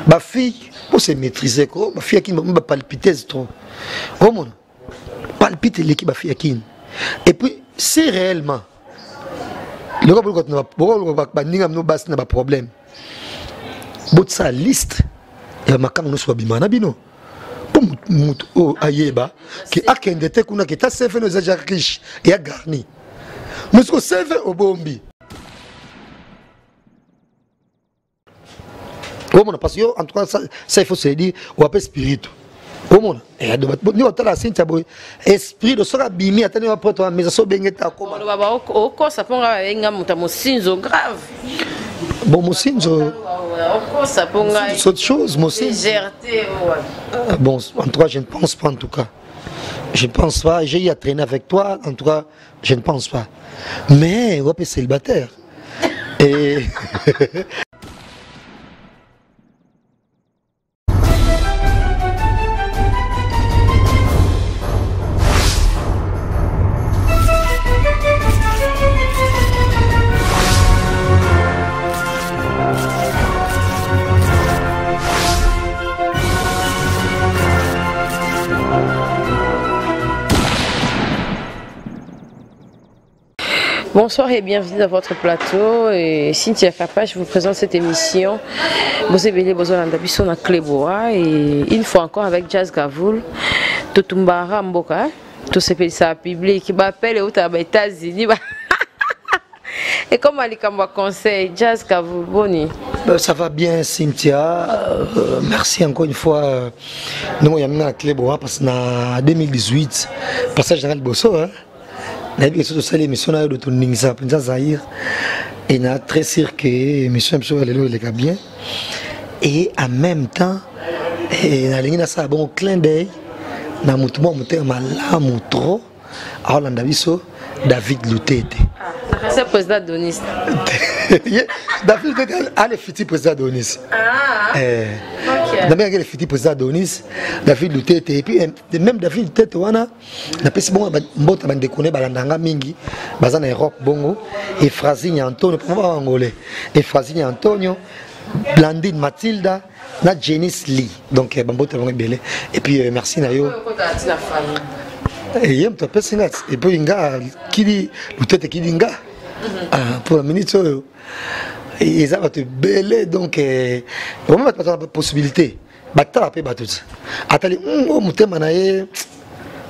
Ma fille, pour se maîtriser, ma fille qui m'a palpité trop. Oh mon, palpite l'équipe ma fille qui. Et puis, c'est réellement. Le gars, il n'a pas problème. But sa liste, il y a ma cam nous soit bimana bino. Pour ayeba, qui a qu'un détail qu'on a qui t'a servi nos agents riches et a garni. Nous sommes servis au bombi. Parce que en tout cas, ça il faut se dire, on appelle spirit. Au monde, nous avons la sainte esprit de ce bimi, attendez après toi, mais ça se baigne ta comme. Ça peut être grave. Bon, mon signe, c'est autre chose, mon signe. Bon, en tout cas, je ne pense pas en tout cas. Je ne pense pas, j'ai eu à traîner avec toi, en tout cas, je ne pense pas. Mais, on peut être célibataire. Et. Bonsoir et bienvenue dans votre plateau. Et Cynthia Kapa, je vous présente cette émission. Vous avez besoin d'un biso na Cléboa et une fois encore avec Jazz Gavoul, Totumbara Mboka, tout ce pays ça public qui m'appelle aux États-Unis. Et comme Alikamba conseil, Jazz Gavoul, boni. Ça va bien Cynthia, merci encore une fois. Nous sommes à Cléboa parce que en 2018, passage général Bosso. La vie est sur l'émission de ton Ningsa, Zahir, et na très sûr que l'émission est bien. Et en même temps, na lingi na sa bon clin d'œil, na mutumo muté mala mutro, alors on a vu ça David Lutete. C'est le président Donis. David Lutete a le futur président Donis. D'abord, il y a le futur président Donis, David Lutete, et puis même David Lutete, on a fait bon, on a déconné, balandanga mingi, bazan Europe bongo, et Frazigne Antonio, pour moi angolais, et Frazigne Antonio, Blandine Mathilda, na Janice Lee, donc bambote vont belé, et puis merci Nayo. Et il y a un peu de et puis il y a qui dit Lutete qui dit nga, pour la minute. Ils ont été belés, donc vraiment pas de possibilité. Bata la paix batut. Atali, oh muté manaye,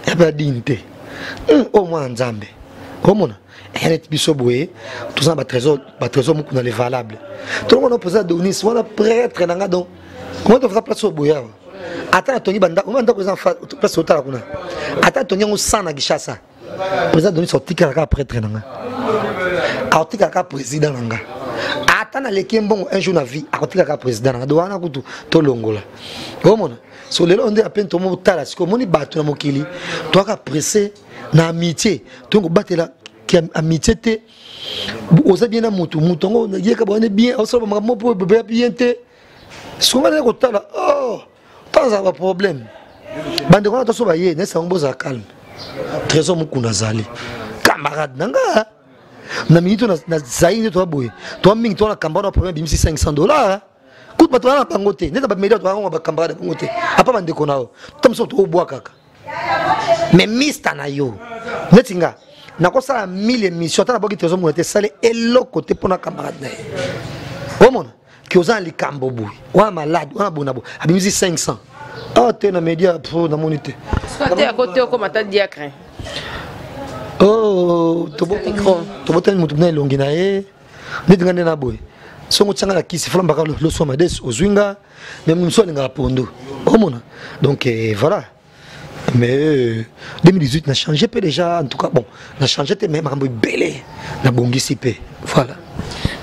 y a pas de dignité. Oh moi nzambe. Oh mon, et net bisoboué, tout ça trésor beaucoup dans les valables. Tout le monde a posé à Donis, on a prêtre nanga donc. Comment tu fais place au boya? Attends Tony banda, on m'a présent place au talakuna. Attends Tony on sana gishasa. Président Donis sorti kaka prêtre nanga. Sorti kaka président nanga. Attends les bon un jour na vie à côté de président na doana kutu to longola omona so lelo onde apen to mo tala siko moni bato na mokili to ka pressé na amitié to ko batela ki amitié te oza bien na mutu mutongo na yeka bone bien oso ba mo po bebe bien te so ma ko tala oh pas un problème bande ko to so ba ye ne sa mboza calme trésor mukuna zali camarade nanga na minute na zaïne toi boy toi ming toi na kambana problème bimisi $500 coûte pas toi na bangote neta ba media toi on ba kambana bangote apa bande konao tom so to bois kaka mais mista na yo netinga na ko sala 1000 émissions ta na boki tezo mo te sale elo côté pour na camarade na omona ki oza li kambo boy wa malade wa bonabo abimisi 500 ah te na media pour na monité soit à côté ko mata diacre. Oh, tu as un mouton longue nae, ni d'engagner na boy. Son tchanga la qui se flambe par le somme des aux zwinga, même nous sommes en pondo. Oh mon, donc voilà. Mais 2018 n'a changé peu déjà, en tout cas bon, n'a changé même un peu belé, n'a bongisipé, voilà.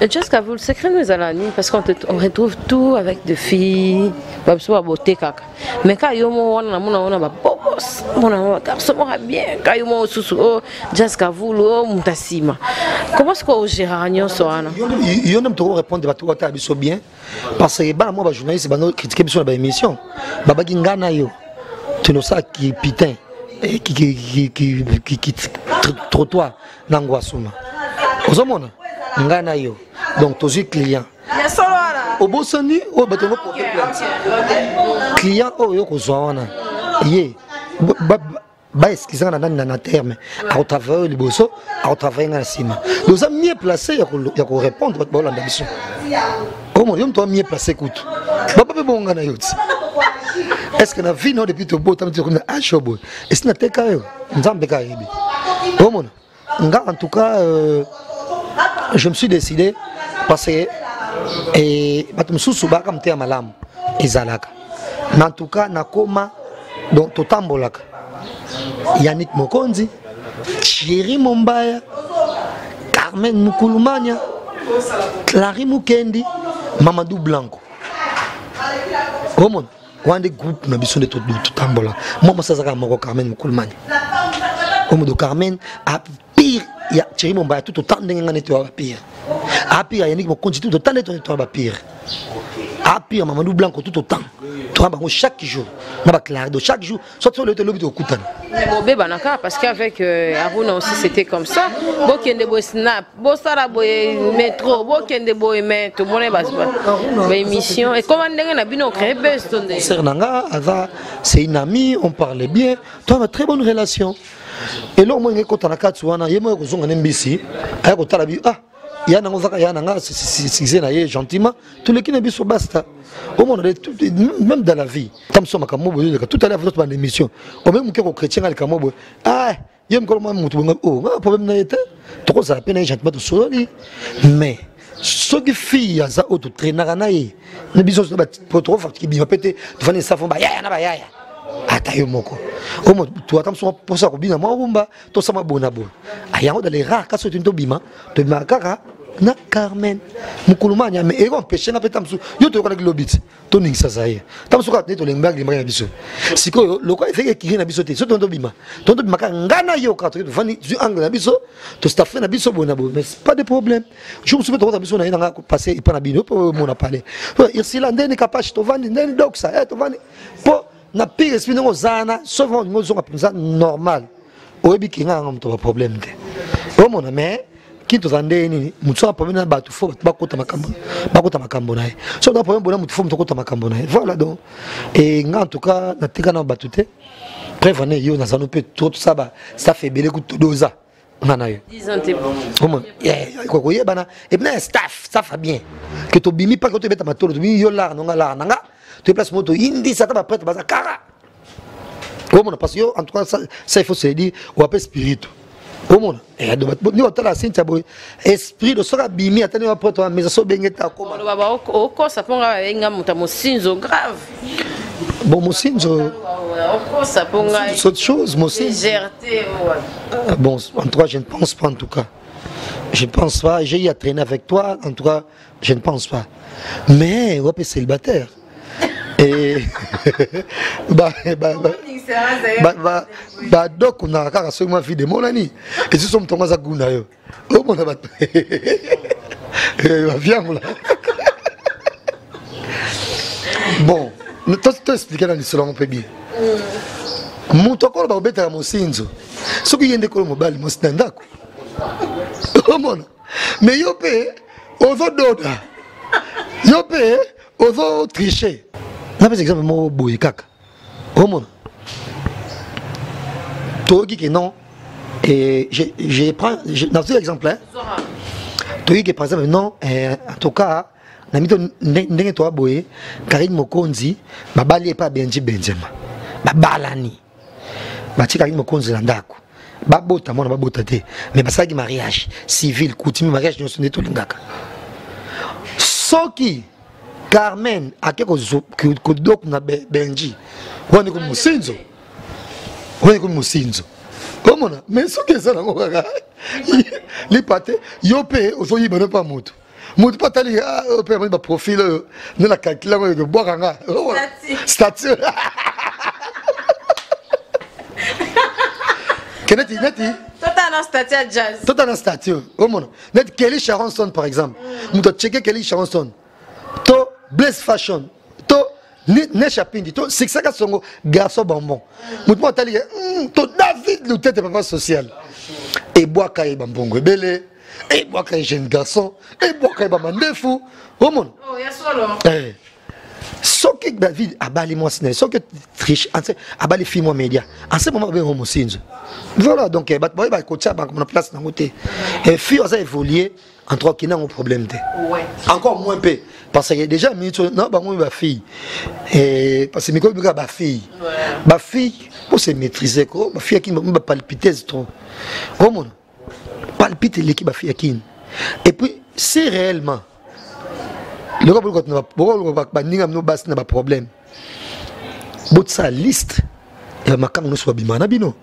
Jazz Gavoul, secret nous allons parce qu'on retrouve tout avec des filles, pas besoin de beauté caca. Mais quand on a bobos, on a garçon bien, quand on a sous Jazz Gavoul, Moutasima. Comment est-ce qu'on gère Nyon Soana? Il y a un homme qui répond à tout à l'heure bien, parce que bah moi journaliste, bah nous critiquer sur la émission, bah gingana yo, tu nous sais qui pitin, qui trottoir n'angoissuma. Aux hommes ngana yo donc tous les clients au bosani au bateau porter plainte client oh yo kozwana ye ba excusez na terme au travail le bosso au travail na sima donc ça mieux placé ya ko répondre votre bolanda biso comment yo toi mieux placé kutu baba be bonga na yoti est-ce que na vie non depuis to botam tu na ashobo est-ce na teka yo nzambe ka yebi comment nga en tout cas je me suis décidé parce que et batum susu ba kam te malamu izalaka mais en tout cas nakoma donc totambolaka Yannick Mokonzi, Thierry Mombaya, Carmen Mukulumania, Clary Mukendi, Mamadou Blanco. Comment on a des groupes na besoin de tout tambola. Moi ça sera moko Carmen Mukulumania. Comme de Carmen a pire il y a Thierry Mombaya tout autant d'engagement nettoyer pire. A pire Yannick Mokonzi tout autant nettoyer pire. A pire Mamadou Blanco tout autant. Chaque jour, chaque jour, soit sur le téléphone au couteau. Mais bon, parce qu'avec Aruna aussi c'était comme ça. Beaucoup de snap, beaucoup de métro, beaucoup de métro, beaucoup de émissions. Et comment on a bien créé Sernanga, c'est une amie, on parlait bien, tu as une très bonne relation. Et là, moi, quand on a quatre soirs, il y a moi qui sont en MBC, il y a un c'est gentiment, tous les qui ne sont basta. Même dans la vie, tout à l'heure, vous êtes dans l'émission, même qui est chrétien, ah, il y a un problème, trop ça peine gentiment de sourire, mais ce qui fait ça autre traîner, ne bisous pas trop fort qui bien pété, tu vas ça font ba ya atayo moko omo tu attends so pour ça ko bina mo bomba to sama bonabo ayango dans les rares cas to bima to makara na Carmen Mukulumania mais ego empêcher na petam so yo to ko na globit to ning sa zaye tam so ka to lembag li maka biso siko loko efeke ki na biso te so to bima ka ngana yo ka to vani du angle na biso to staff na biso bonabo mais pas de problème je me souviens to biso na nga passer pas na bino pour mon a parler ici là ndeni capable to vani ndeni dok ça to vani po na pire esprit ngo zana souvent ngo zonga penza normal oyebi kinga ngam to problème te o mona mais kinto zandeni mutso problème na batu fo bakota makambo na so na problème bona mutu fo mutokota makambo na voilà donc et nga en tout cas na tika na batu te prévenez yo na zano peut tout ça ba ça fait belé ku doza ngana yo 10 ans t'es bon o mona ko yebana et bien staff ça va bien que to bimi pas que to beta matolo to bimi yo la nga la nga tu places moto indi ça t'a prête baza kara comment parce que en tout cas ça il faut se dire ou appelle spirit comment et ni on t'a la sinta boy esprit de sera bimi attendez après toi mais ça bengeta comment le baba au ça ponga enga muta mosinzo grave bon mosinzo au ça ponga c'est autre chose mosinzo bon en tout cas je ne pense pas en tout cas je ne pense pas j'ai eu à traîner avec toi en tout cas je ne pense pas mais ou appelle célibataire et donc on a encore seulement vie de mon ami et si sommes tombés à Guna yo oh mon abat viens là bon nous t'expliquer dans l'histoire on peut bien mon tokolo ba obeta mo sinzo ce qui yende ko mo bali mo standako oh mon mais yo pe ozo doda yo pe ozo tricher. Par exemple, moi, boy, kaka. Au monde. Toi qui non. Et je prends. Dans cet exemple-là. Toi qui par exemple, non. En tout cas, na mito ndenge toi boy. Karine Mokonzi. Babali pas Benji Benzema. Babalani. Bati Karine Mokonzi landako. Babota mona babota te. Mais basaki mariage civil, coutume mariage nous sont tout lingaka. Soki Carmen a quelque chose que donc na Benji. On est comme Musinzo. On est comme Musinzo. Comment on a? Mais ce que ça là, les pâtés, yopé, au foyer, mais pas moto. Moto pas tali, au père, mais profil, ne la calcule, mais de boire un statut. Keneti, neti. Total en statut jazz. Total en statut. Oh mon. Net Kelly Sharonson par exemple. Moto checker Kelly Sharonson. To Blaze Fashion, to Nesha Pindi, to Sixaka Songo, garçon bonbon. Moutmo Tali, to David Loutete papa social. Et Boaka et Bambongo, Belé, et moi quand jeune garçon et moi quand mandefu au monde oh ya solo ce que David a bali moi ce que triche a bali film moi média en ce moment ben homo singe voilà donc boy ba ko tcha ba na place na côté et fille ça évoluer en trois qui n'a un problème ouais encore moins peu parce qu'il y a déjà minutes non ba moi ba fille et parce que miko ba fille ba fille pour se maîtriser quoi ba fille qui me palpiter trop au monde palpite l'équipe ba fille qui et puis c'est réellement le gars pour ninga no bas na ba problème but sa liste ya makanga no so bimana bino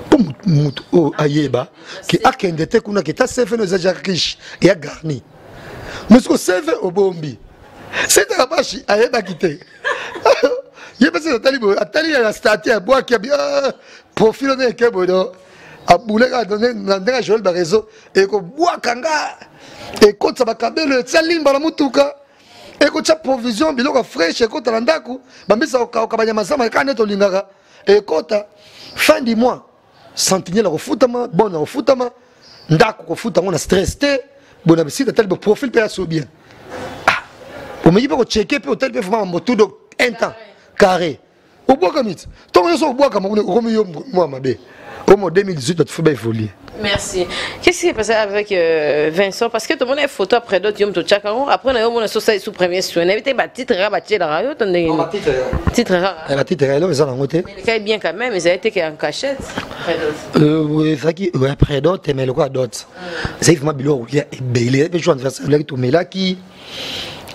pour mutu o ayeba ki akende te kuna ki ta sefe no za riche ya garni musko sefe obombi c'est ta bashi ayeba kite yeba se atali ya statut ya bois qui bien profil ne ke bodo abule ka donner ndanga Joël ba réseau et ko bois kanga et quand ça va kabelo tsalimba la mutuka et quand ça provision biloko fraîche quand ta ndako bambisa okabanya masama kana to lingaka et quand fin du mois sentinelle refutama bon refutama ndako ko futa ngona stress te bona bisita tel profil pe aso bien ah on me dit pas checker pe hôtel pe vraiment motudo un temps carré au bois comme it ton yo so bois comme on yo moi mabe au mois 2018 tu faut bien évoluer. Merci. Qu'est-ce qui s'est passé avec Vincent? Parce que tout le monde a une photo après d'autres, yom to chaka. Après, on a sauté sous premier soin. On avait été titre rare, bâti la radio. Titre rare. La titre rare, ils ont monté. Mais le cas est bien quand même. Ils ont été en cachette. Oui, après d'autres, mais le quoi d'autres. C'est vraiment bilo il y a belé. Je suis anniversaire là tout mais là qui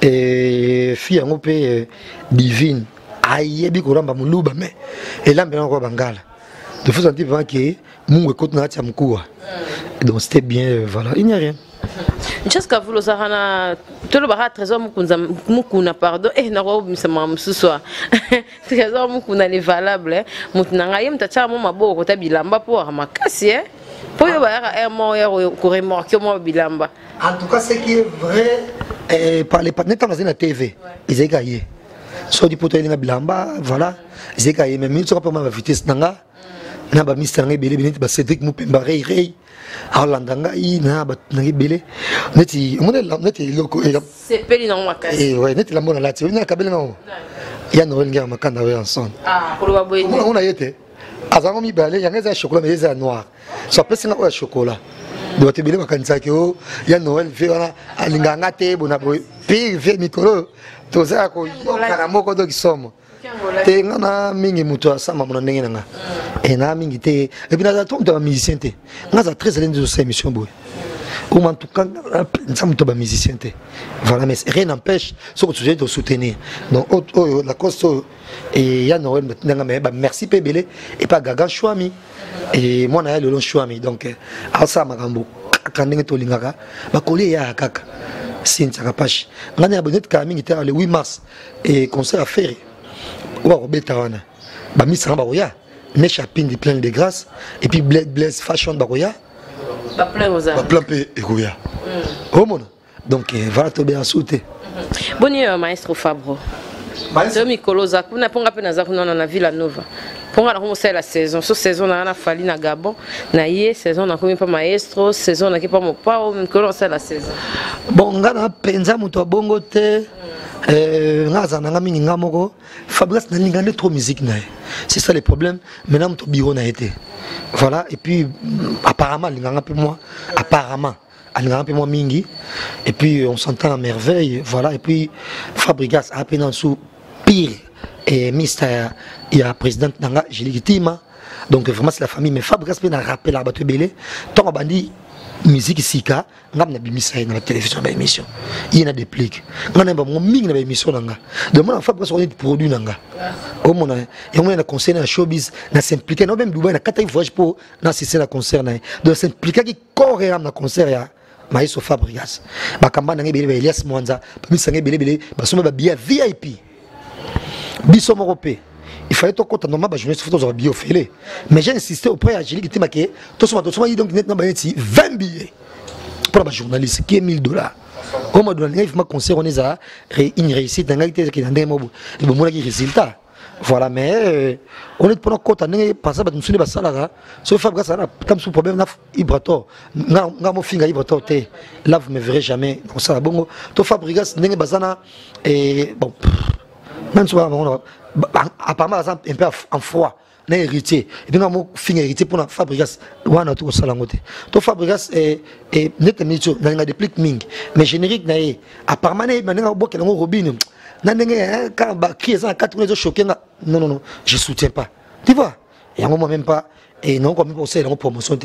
fille en opé divine. Aïe, bi ko ramba muluba mais et là ben on bangala. De façon sentir vraiment que mon écoute n'a pas mkoua. Donc c'était bien voilà, il n'y a rien. Just ka vulo sarana tout le barat trésor mukuna pardon na ko misama msuswa. Trésor mukuna les valable mutuna ngaye mtacha mo maboko ta bilamba po makasi po yo ba ya mo ya ko remorquer mo bilamba. En tout cas ce qui est vrai par les partenaires dans la TV, ils ont gagné. So di poto elinga bilamba voilà, ils ont gagné mais minute pas ma vitesse nanga. Na ba mister ngai belé beneti ba Cédric Mupemba rei alandanga i na ba ngai belé neti mona neti loko c'est peli na makasi ouais neti la mona lati na kabela na ya Noël ngai makanda we ensemble pour ba boye on a yete azango mi balé yanga za chocolat mais za noir so pesi na o chocolat do te belé makanisa ke o ya Noël fe wana alinga ngate bona boy pi ve mikolo to za ko kana moko do kisomo te ngana mingi muto asama mona ndenge nga et na mingi te et puis na ton de musicien te ngaza très alléné de cette émission boy ou en tout cas ça muto ba musicien te voilà mais rien n'empêche ce que tu dois te soutenir donc la cause et ya Noël ndanga mais merci pebele et pas gaga chouami et moi na le long chouami donc asa makambo kandenge to lingaka ba koli ya kaka Cynthia Kapashi ngana abonné ka mingi te le 8 mars et concert à faire ou à Robeta wana ba misa ba roya ne chapine de plein de grâce et puis Blaise fashion ba roya ba plein aux ba plein pe roya oh mon donc voilà to bien sauter boni maestro Fabro maestro Mikolo Zaku na ponga pe na Zaku na Villa Nova ponga na commencer la saison so saison na fali na Gabon na ye saison na komi pa maestro saison na ki pa mo pa Mikolo c'est la saison bon ngana penza muto bongo te ngaza nanga mingi ngamoko Fabrice na lingane trop musique na c'est ça le problème maintenant mon bureau na été voilà et puis apparemment linganga peu moi apparemment linganga peu moi mingi et puis on s'entend à merveille voilà et puis Fabrice a peine en sous pire et mister il y a président nanga Giligitima donc vraiment c'est la famille mais Fabrice peut na rappeler à bato belé tant bandi musique sika ngam na bimisa na télévision ba émission il y a des pliques ngana ba mo mingi na ba émission nanga de moi fa parce qu'on est produit nanga au mon et on a conseil na showbiz na s'impliquer non même Dubaï na 4 voyage pour na c'est la concert na de s'impliquer qui corps na concert ya Maïso Fabrigas ba kamba na ngebele ba Elias Mwanza ba misanga belebele ba soma ba bia VIP biso européen il fallait tout compte normalement ba journée photos bio félé mais j'ai insisté auprès à Angélique qui marqué tout soma donc net na ba 20 billets pour la journaliste qui est $1000 au mois de l'année il faut concert on est à une réussite dans qui dans des mots et bon moi qui résultat Voilà, mais on est pendant compte année parce que nous sommes pas salaire. Sauf Fabrice ça a comme sous problème na Ibrator. Na mo finga Ibrator té. Là vous me verrez jamais comme ça bongo. To Fabrice ndenge bazana et bon. Même souvent apparemment un peu en froid. Na héritier. Et puis mo finga héritier pour na Fabrice wana to sala ngote. To Fabrice et net minute na nga déplique ming. Mais générique na apparemment na nga boke na Robin. Non, je soutiens pas. Tu vois, il y a un moment même pas. Et non, comme pour ça, il y a une promotion.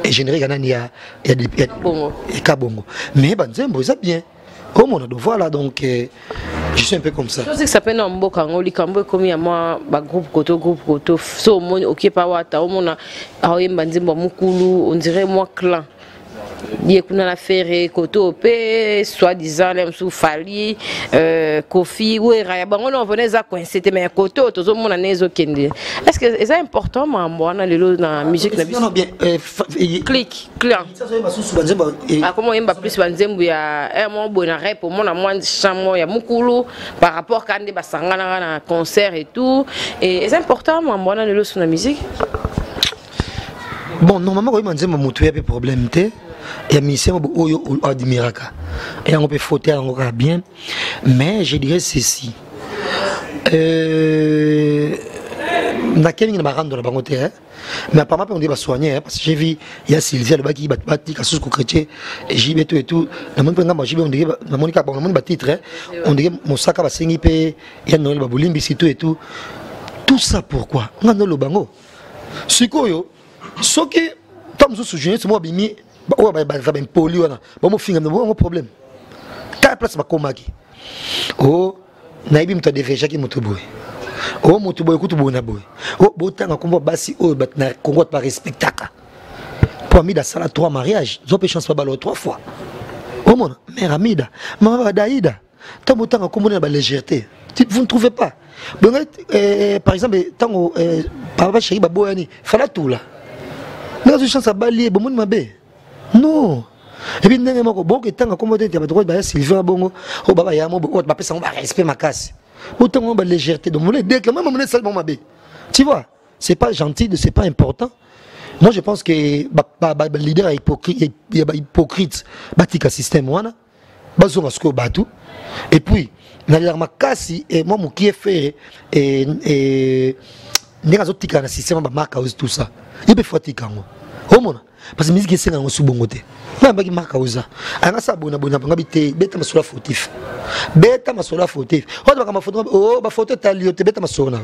Et générique, il y a des cabongo. Mais Banzembo, c'est bien. Comme on a de voilà, donc je suis un peu comme ça. Je sais que ça peut être un beau kango, les kambo comme il y a moi, groupe koto, so mon ok pas wata, on a aoyem Banzembo mukulu, on dirait moi clan. Il y a une affaire koto pe soi-disant les sous Fali Kofi ou Rayaba on venait à coincer mais koto tout le monde a kende. Est-ce que c'est important moi dans la musique na biso? Non bien clic clan. Comment on va plus Banzembo ya un moment bon arrêt pour moi na moins chambre ya mukulu par rapport quand des basangana na concert et tout et c'est important moi dans la musique. Bon normalement quand Banzembo mutu ya problème té il y a mis oyo admiraka et on peut fauter encore bien mais je dirais ceci na kemi na barando na bangote mais apparemment on dit va soigner parce que j'ai vu il y a Sylvia le baki bati kasus ko chrétien JB tout et tout na mon penga JB on dit na monika bon mon titre on dit mosaka ba sengi pe ya no le babulimbi tout et tout ça pourquoi ngano lo bango sikoyo soki tam zo sujet c'est moi bimi oh bah poli wana bon mo finga no problème ta place ba komaki oh naibi mto deveja ki moto boy oh moto boy kutu bona boy oh botanga kombo basi oh bat na kongo pas respectaka pour Amida sala 3 mariages zo pe chance pas balo 3 fois oh mon mère Amida maman Daïda tant botanga kombo na ba légèreté vous ne trouvez pas bon par exemple tango papa chéri ba boyani fala tout là na zo chance ba lié bon mon mabe. Non. Et puis ndenge moko boke tanga comme te ba droit ba Sylvain bongo o baba ya mo ba pesa mo ba respect makasi. Autant ba légèreté donc mon dès que même mon seul bon mabe. Tu vois, c'est pas gentil, c'est pas important. Moi je pense que leader est hypocrite, batika système wana. Bazonga sko batu. Et puis na la makasi et moi mo qui est fait et ndenge azotika na système ba marka tout ça. Il peut faut tika ngo. Oh mon parce que musique c'est un sous-bongote. Na baki marka oza. Anga sa bona bité beta masola fautif. Beta masola fautif. O ba ma photo oh ba photo talio te beta masona.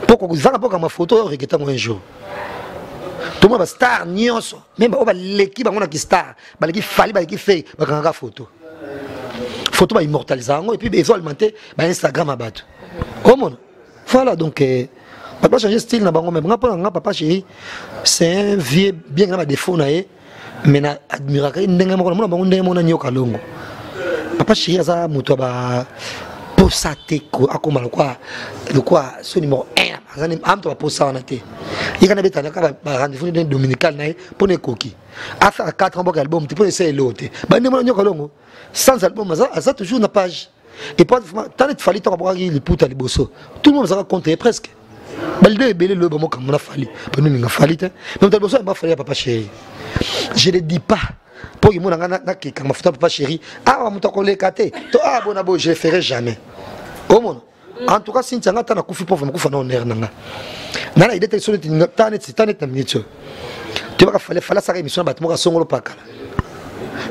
Pourquoi vous va pas ma photo regeta un jour. Tout le monde va star nyonso. Même ba l'équipe on a qui star, ba l'équipe fali ba l'équipe fait ba kanga photo. Photo ba immortaliser et puis ils ont alimenté ba Instagram à battre. Oh mon. Voilà donc papa changer style na bango même papa chéri c'est un vieux bien grand défaut na mais na admiraka ndenge moko na bango ndenge mona nyoka longo papa chéri aza muto ba posa te ko akoma le quoi ce numéro 1 azani amto ba posa na te yika na betana ka ba rendez-vous de dominical na pour ne koki after 4 ans album tu peux essayer l'autre ba ndenge mona nyoka longo sans album aza toujours na page et pas tant il fallait tant pour il puta liboso tout le monde va compter presque balde belé le bon comme on a fallu nous n'avons fallu mais on a besoin pas fallu papa chéri je ne dis pas pour que mon na qui quand ma photo papa chéri ah on t'a collé caté to ah bon abo je ferai jamais au monde en tout cas si tu as na kufi pour me kufa na honneur nanga na la idée de sur tanet na minute tu vas fallu ça émission bat mo songolo pakala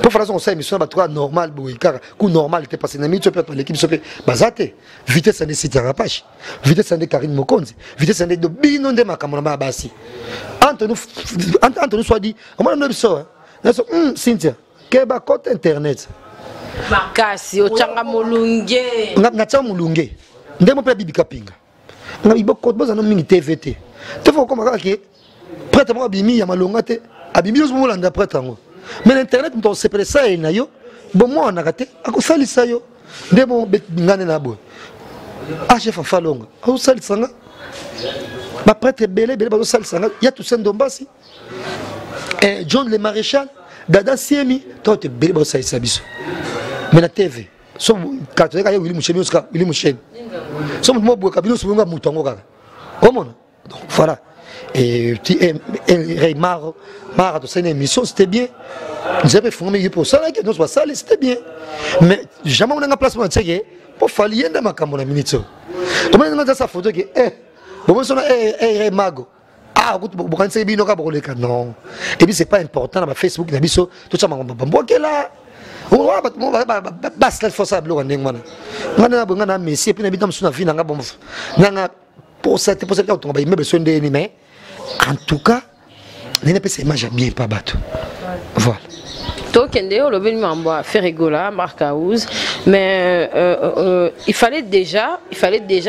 pour faire ça on sait émission bat toi normal boikara coup normal était passé na minute peut l'équipe se bazate vitesse en décide rapage vitesse en Karine Mokonzi vitesse en de bino de makamona basi entre nous soit dit on m'a dit ça Cynthia que ba compte internet makasi ochanga mulunge na tsa mulunge ndemo pe bibika pinga na iboko boza no mingi TVT te faut comme que prêtre mo bimi ya malonga te abimi yo mo landa prêtre ngo mais l'internet on se pressa et na yo bon moi on a raté akosali sa yo ndemo ngane na bo ah chef en falonga au sali sanga ba prêtre belé ba sali sanga ya tout sendombasi et John le maréchal dada siemi toi te belé ba sali sabiso mais la TV so catholique ayo Willy Moucheni so mutu mo boka bino so nga mutu ngo kaka omona donc voilà et Mara de cette émission c'était bien j'avais formé pour ça là que nous soit ça c'était bien mais jamais on a place pour tcheke pour fallier dans makambo na minute comment on a sa photo que bon so na Mago ah beaucoup c'est bino ka boleka non et puis c'est pas important na Facebook na biso tout ça mbamboke là on va bas la force à bloquer ndengwana ngana ngana Messi et puis na bitam suna vie nga bon nga pour cette on va immeuble son de mais en tout cas n'est pas cette image bien pas bateau voilà Tokende le ben mambo Ferregola Marcaouz mais il fallait déjà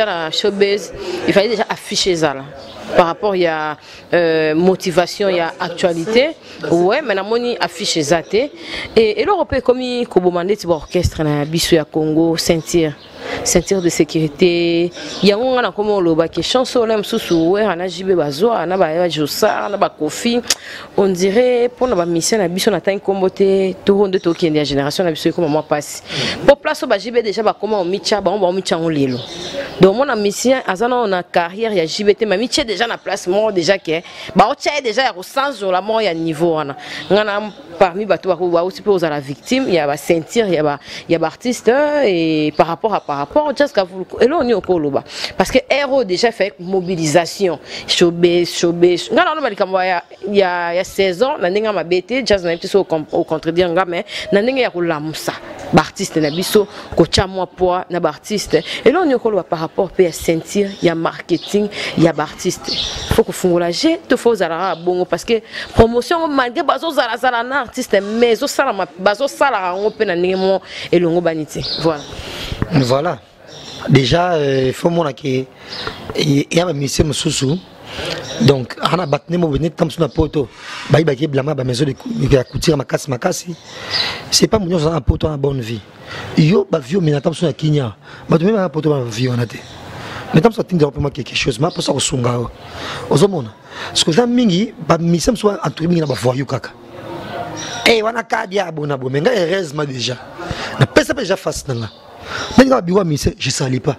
la showbiz il fallait déjà afficher ça là par rapport il y a motivation il y a actualité ouais mais na moni afficher ça et l'Europe comme kobomande ti orchestre na biso ya Congo ceinture de sécurité yango ngana comme loba que chanson là msusu ouais ana jibe bazwa na ba josa na ba kofi on dirait pour na ba mission na biso na tan kombote to ronde to kende ya génération na biso comme moi passe pour place ba jibe déjà ba comment on micha ba on micha on lelo donc mon mission azana on a carrière ya JBT ma micha déjà na place mort déjà que ba o tcha déjà ya sens sur la mort ya niveau wana ngana parmi bato ba aussi pour la victime il y a ba ceinture il y a ba artiste et par rapport Jazz Gavul et là on est au Koloba parce que Hero déjà fait mobilisation showbiz ngana on malika il y a 16 ans na ndinga mabete jazz na biso au contredire mais na ndinga ya kulamusa ba artiste na biso ko chamwa poa na ba artiste et là on est au Koloba par rapport à ceinture il y a marketing il y a ba artiste faut que fungula j'ai te faut zala bongo parce que promotion malgré bazo zala na artiste mais zo sala bazo sala ngo pe na ndinga elongo baniti voilà déjà il faut montrer que il y a un monsieur Moussou donc on a battu mon venir tam sur la poto baï baï blama ba maison de couture makasi c'est pas mon un poto en bonne vie yo ba vieux mais tam sur la Kenya ba tu même un poto ba vieux on a été mais tam sur tinda pour quelque chose mais pour ça au sunga ozomona ce que j'aime mingi ba monsieur soit entouré mingi na ba voyou kaka wana kadia abona bo menga heureusement déjà na pesa déjà face nanga je ne salue pas.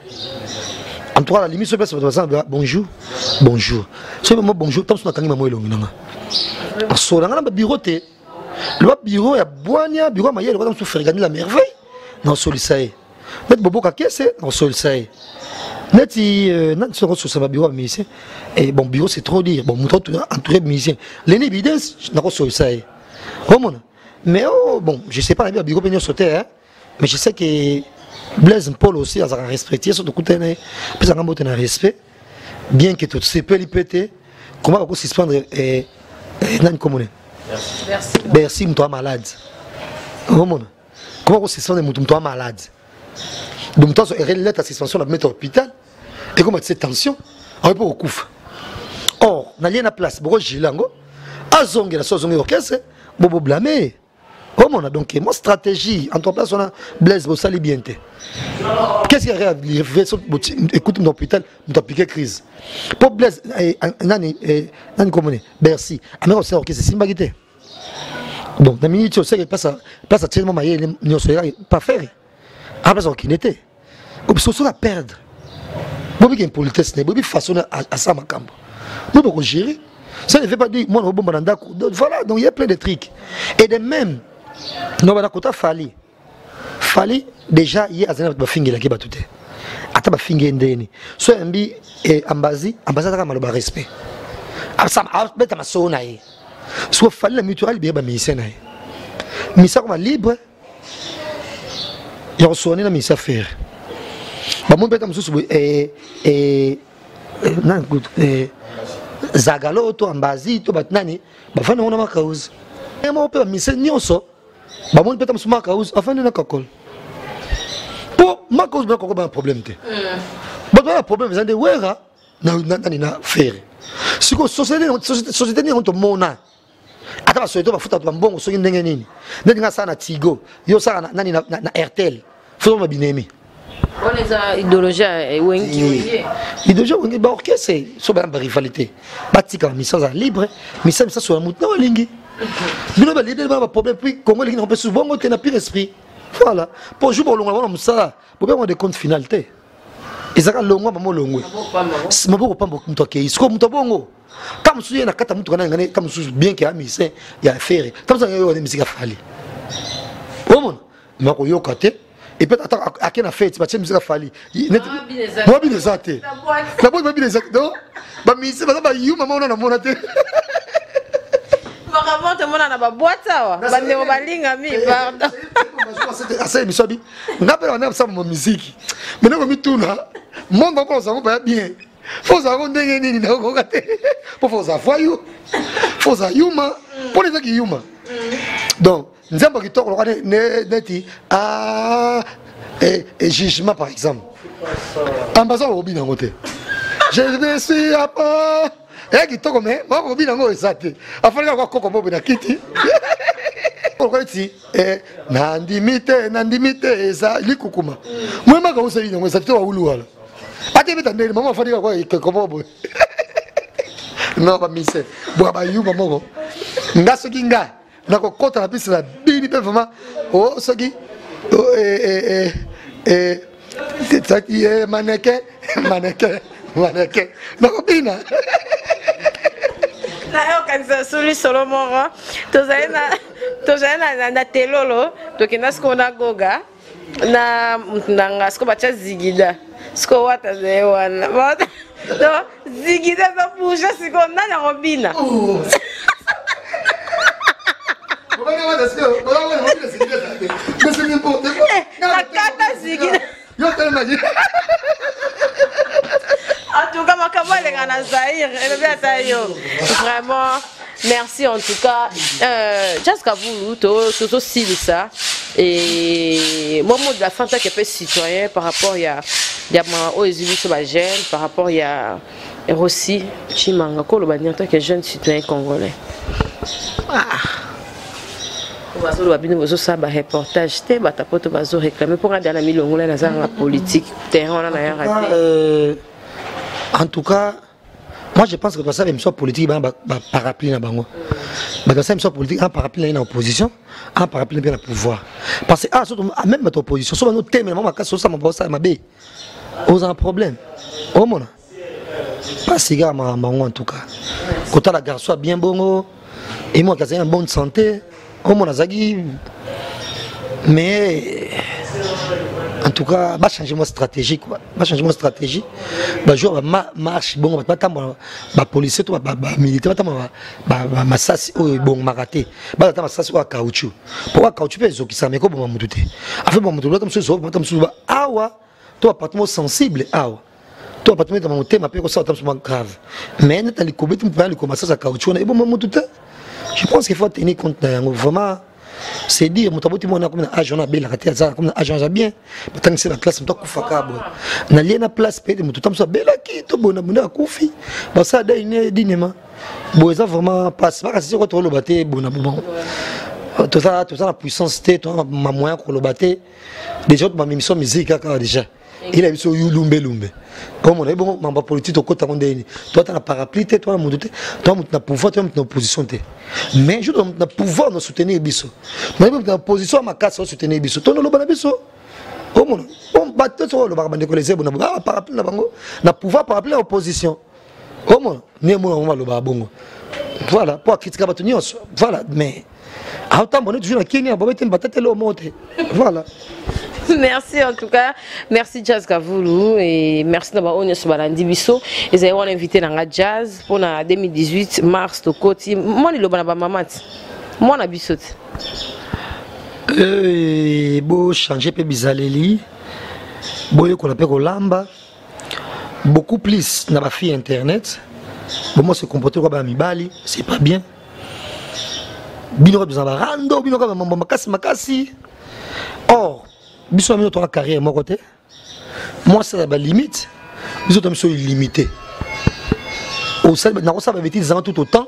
En tout cas, la limite, bonjour. Bonjour. C'est moi bonjour. Tant que je suis là, le bureau, le bureau, il y a boigna, bureau, il y a le droit de faire gagner la merveille. Non, c'est net bobo kakese, non, c'est net nan se retrouve sur ma bureau musicien. Et bon, bureau, c'est trop dire. Bon, montre entouré de musiciens. L'évidence, je n'ai pas sur ça. Mais bon, je ne sais pas, la bureau, bien sauter, mais je sais que Blaise Paul aussi a respecté surtout côté puis ça a un respect bien que tout c'est peu pété comment on peut suspendre et nan commune merci toi malade comment on peut suspendre toi malade donc toi est lettre à suspension la mettre à l'hôpital et comment cette tension on peut au couf or n'a rien à place bon gilango azonge la chose orchestre bobo blâmer. Comment on a donc mon stratégie entre place on a Blaise Bossali bien. Qu'est-ce qui arrive écoute mon hôpital nous a piqué crise. Pour Blaise nani comment Bercy. Alors c'est orchestre c'est Simbagité. Donc dans minute on sait que passe à tellement mailler nous serait pas faire. Après ça qui n'était. Comme ça on a perdre. Bobi qui politesse bobi façon à ça makambo. Nous devons gérer. Ça ne veut pas dire moi on bombe dans voilà donc il y a plein de trucs. Et de même non bah d'accord fallait déjà hier azana ba fingi la kiba tuté ata ba fingi ndeni so mbi ambassade ka maloba respect ça beta masona yi so fallait la mutuelle bien ba misena yi misa comme libre ya sonné na misa faire ba mon beta mususu nan good zagalo to ambazi to batnani ba fana ona makauzi emo pe misa nyonso ba mon peut-être suma cause afin de na kokol pour ma cause ba kokol ba problème te ba ba problème zande wera na faire si ko société ni on to mona ata ba société ba futa to mbongo so ndenge nini ndinga sana Tigo yo sana nani na RTL faut ma binemi on les a idéologie wengi idéologie wengi ba orchestre so ba rivalité batika mission za libre mission ça sur mutu na lingi. Nous avons l'idée de problème puis Congo les gens souvent on n'a plus l'esprit. Voilà. Pour jouer pour le moment ça pour bien avoir des comptes finalité. ezaka longo mamo longo maboko pamba mutu akei siko mutu bongo kama musu ye na kata mutu kana ngane kama musu bien que amisa ya faire kama ça yo musique fali omona mako yo kate et peut être akena fête ba musique fali moi bien exacté la boîte bien exacté donc ba mise ba yu mama ona na mona te vraiment te mona na ba boîte awa ba ndeko balinga mi pardon asa misabi ngapela wana sa mo musique mais non mi tuna monde ba ça va bien faut ça ndenge nini na ko kate faut ça foyu faut ça yuma pour les qui yuma donc nzamba kitoko lokane neti et jugement par exemple ambaza obi na ngote je ne suis pas et kitoko mais obi na ngo esate afanya kwa koko bobo na kiti kokoti na ndimite eza likukuma mwema ka useli ngo esate wa uluwala ate beta ndele mama afanya kwa koko bobo non ba mise bo ba yuma moko ngaso kinga na kokota na pisi la bini pe vraiment oh soki tati maneke na kopina na yo kanisa suli solomoro tozali na telolo tokenda siko na goga na nga siko bacha zigida siko wata ze wana donc zigida za bouger siko nani akobina en tout cas, vraiment, merci en tout cas. Jazz Gavoulou, tout aussi ça. Et moi, de la fin, qui est citoyen par rapport aux élus sur la gêne, par rapport à Rossi, Chimanga, qui est jeune citoyen congolais. On va bien vous ça reportage te batapoto bazo réclamer pour aller à la milongola dans la politique terrain on a raté. En tout cas moi je pense que ça même soit politique ba parapluie na bango ba ça même soit politique en parapluie na opposition en parapluie bien le pouvoir parce que surtout même notre opposition soit notre thème maman ka so ça ma ça mabe on a un problème au mona pas cigare en tout cas quand la garçon bien bongo et moi qui en bonne santé au mon azagi mais en tout cas va changer mon stratégie quoi va changer mon stratégie va jouer marche bon pas tant ba policier to ba militaire ba masasi bon maraté ba tant masasi wa caoutchouc pour caoutchouc pe zo ki ça mais ko bon mututé afin bon mututé comme ça comme ça awa to appartement sensible awa to appartement dans mon thème pe ko ça tant grave mais net ali ko betum pa ali ko masasi caoutchouc na bon mututé. Je pense qu'il faut tenir compte vraiment. C'est dire, mon tabou, on a comme un agent à bien, comme un agent à bien. Tant que c'est la classe, on doit couper à cabo. On a lié la place, mais tout le temps, ça belle qui, tout bon, on a couffé. Bah ça, d'ailleurs, dinement. Bon, ça vraiment passe. Pas si on retrouve le bâté, bon, tout ça, la puissance, tout ça, ma moyen pour le bâté. Déjà, ma mission musique, déjà. Il a vu ce Lumbe. Comme on est bon, ma politique au côté de toi, tu as un parapluie, toi, tu as pouvoir, tu as une opposition. Mais je dois pouvoir nous soutenir Bisso. Mais tu as position à ma casse pour soutenir Bisso. Tu as le Bisso. Comme on bat sur le barbe de coller, on a parapluie, on a pouvoir parapluie à l'opposition. Comme on est le barbongo. Voilà, pour critiquer la voilà, mais. Autant on est toujours en Kenya, on va mettre le mot. Voilà. Merci en tout cas, merci Jazz Gavoulou et merci d'avoir honneur sur Balandi Bisso. Et j'ai invité dans la Jazz pour la 2018 mars de côté. Moi je suis maman. Moi na Bisso. Bon changer peu bizaleli. Bon qu'on appelle Olamba. Beaucoup plus na ba fille internet. Bon moi se comporter comme amibali, c'est pas bien. Bino besoin rando, bino comme makasi. Or Biso a mis notre carrière mon côté. Moi c'est la limite. Les autres sont illimités. Au sein de ça va être tout autant.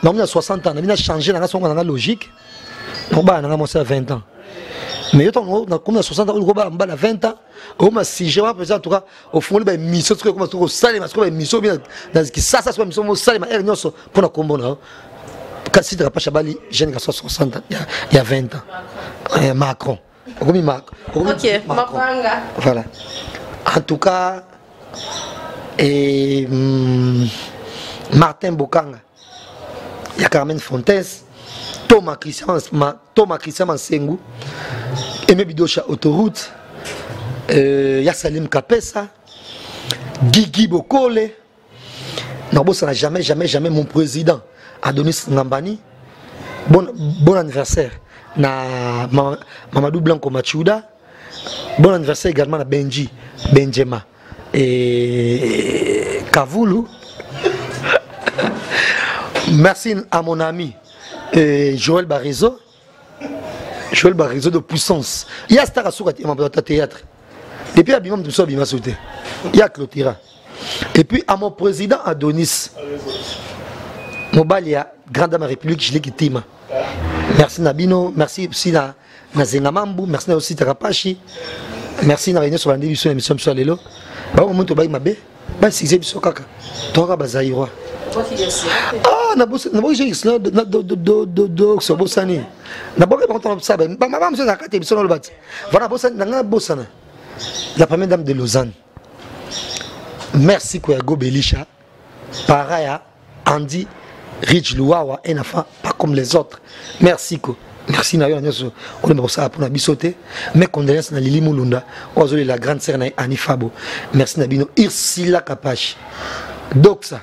On a 60 ans, on a changé dans la logique. On a 20 ans. Mais on a 60 ans, on a 20 ans. On a si j'ai en tout cas au fond de mission comme au salé parce que mission bien dans ce qui ça soit mission au salé pour la combo. Quand si tu pas Chabali, jeune garçon 60 ans, il y a 20 ans. Macron. Ok, Macron. Voilà. En tout cas, et Martin Bokanga, il y a Carmen Fontes, Thomas Christian Mansengu, Aimé Bidocha Autoroute, il y a Salim Kapesa, Guigui Bokole. Non, ça n'a jamais mon président Adonis Ngambani. Bon anniversaire na Mamadou Blanco Machuda. Bon anniversaire également à Benji Benjema et Kavoulou. Merci à mon ami Joël Barizo de Puissance. Il y a Star Asuka théâtre. Depuis Abimam Dousso Abima sauté. Il y a Clotira. Et puis à mon président Adonis Mobalia, Grande Dame République, je l'ai quitté. Merci Nabino, merci aussi na Zengamambu, merci aussi Takapashi, merci na Réunion sur la division de l'émission sur Lelo. Bah au moment où Baïmabé, bah si c'est biso kaka, toi Bazaïrois. Ah, na j'ai isla do so bosani. Na boka pas content ça, bah maman c'est la carte biso no le bat. Voilà bosani na bosana. La première dame de Lausanne. Merci Kouyago Belisha, Paraya, Andy, Rich Louawa, un enfant pas comme les autres. Merci Ko. Merci Nayo Nyoso. On est pour ça pour Nabisote. Mes condoléances na Lili Mulunda. Ozoli la grande sœur na Anifabo. Merci Nabino Irsila Kapashi. Doxa.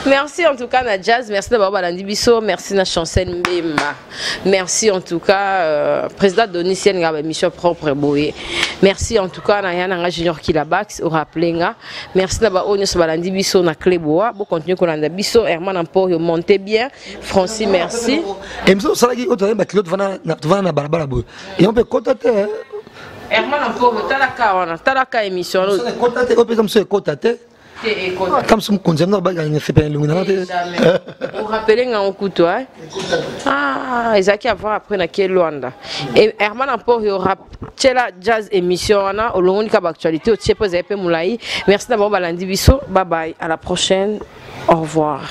Merci en tout cas na Jazz, merci d'avoir balandi biso, merci na Chancel Mbema. Merci en tout cas président Donitien Ngaba mission propre boye. Merci en tout cas na Yana Junior Kilabax au rappelenga. Merci d'avoir onyo so balandi biso na Cleboa, bo continuer kolanda biso Herman Emporio montez bien. Francis merci. Et nous ça qui autre ba kilot vana na balabala boye. Et on peut contacter Herman Emporio talaka émission. Contacter on peut me contacter. Comme si on consomme pas gagner fait pas l'illumination. Vous rappelez un coup toi. Ah, Isaac avant après na Luanda. Et Herman Emporio il y aura la jazz émission na au long de l'actualité au Tchepo Zepe Moulaï. Merci d'avoir balandi biso. Bye bye, à la prochaine. Au revoir.